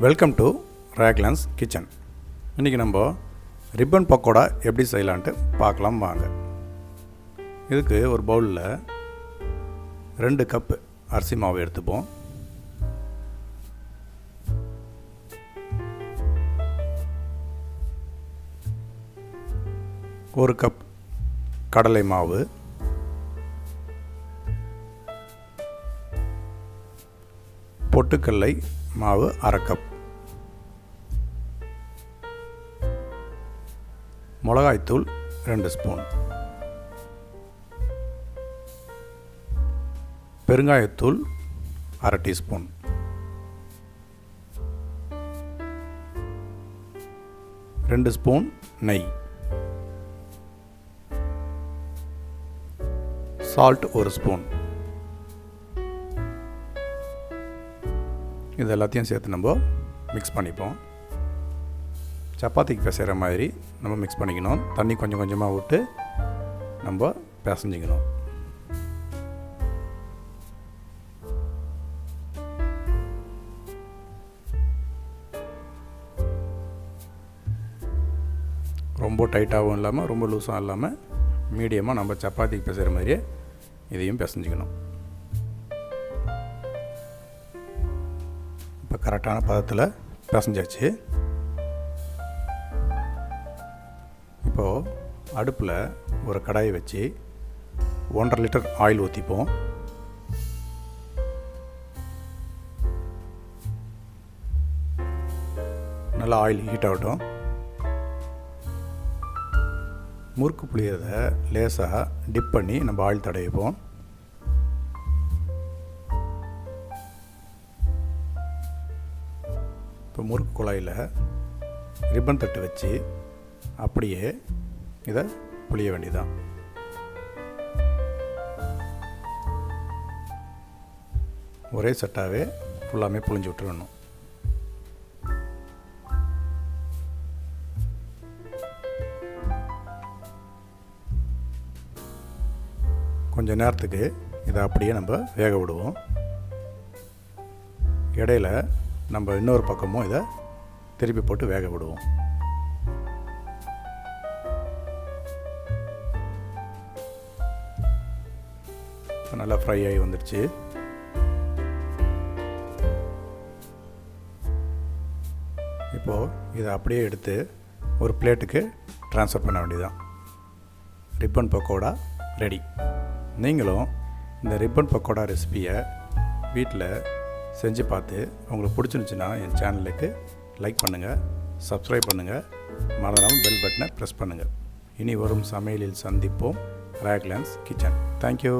Welcome to ராக்லான்ஸ் kitchen. இன்றைக்கி நம்ம ribbon pakoda எப்படி செய்யலான்ட்டு பார்க்கலாம் வாங்க. இதுக்கு ஒரு பவுலில் 2 கப்பு அரிசி மாவு எடுத்துப்போம். ஒரு கப் கடலை மாவு, பொட்டுக்கடலை மாவு 1/2 கப், மிளகாய்த்தூள் 2 ஸ்பூன், பெருங்காயத்தூள் 1/2 டீஸ்பூன், ரெண்டு ஸ்பூன் நெய், சால்ட் 1 ஸ்பூன். இது எல்லாத்தையும் சேர்த்து நம்ம மிக்ஸ் பண்ணிப்போம். சப்பாத்திக்கு பிசைகிற மாதிரி நம்ம மிக்ஸ் பண்ணிக்கணும். தண்ணி கொஞ்சம் கொஞ்சமாக விட்டு நம்ம பிசைஞ்சிக்கணும். ரொம்ப டைட்டாகவும் இல்லாமல் ரொம்ப லூஸாக இல்லாமல் மீடியமாக நம்ம சப்பாத்திக்கு பிசைகிற மாதிரியே இதையும் பிசைஞ்சிக்கணும். இப்போ கரெக்டான பதத்தில் பிசைஞ்சாச்சு. இப்போது அடுப்பில் ஒரு கடாயை வச்சு 1.5 லிட்டர் ஆயில் ஊற்றிப்போம். நல்லா ஆயில் ஹீட் ஆகட்டும். முறுக்கு புளியறத லேசாக டிப் பண்ணி நம்ம ஆயில் தடவிப்போம். இப்போ முறுக்கு குழாயில் ரிப்பன் தட்டு வச்சு அப்படியே இதை புளிய வேண்டியதான். ஒரே செட்டாகவே ஃபுல்லாமே புளிஞ்சு விட்டுறணும். கொஞ்சம் நேரத்துக்கு இதை அப்படியே நம்ம வேக விடுவோம். இடையில நம்ம இன்னொரு பக்கமும் இதை திருப்பி போட்டு வேக விடுவோம். இப்போ நல்லா ஃப்ரை ஆகி வந்துடுச்சு. இப்போது இதை அப்படியே எடுத்து ஒரு பிளேட்டுக்கு ட்ரான்ஸ்ஃபர் பண்ண வேண்டியதுதான். Ribbon pakoda ready. நீங்களும் இந்த ரிப்பன் பக்கோடா ரெசிபியை வீட்டில் செஞ்சு பார்த்து உங்களுக்கு பிடிச்சிருந்துச்சுன்னா என் சேனலுக்கு லைக் பண்ணுங்கள், சப்ஸ்கிரைப் பண்ணுங்கள், மறந்துடாமல் பெல் பட்டனை ப்ரெஸ் பண்ணுங்கள். இனி வரும் சமையலில் சந்திப்போம். ராக்லான்ஸ் கிச்சன். தேங்க்யூ.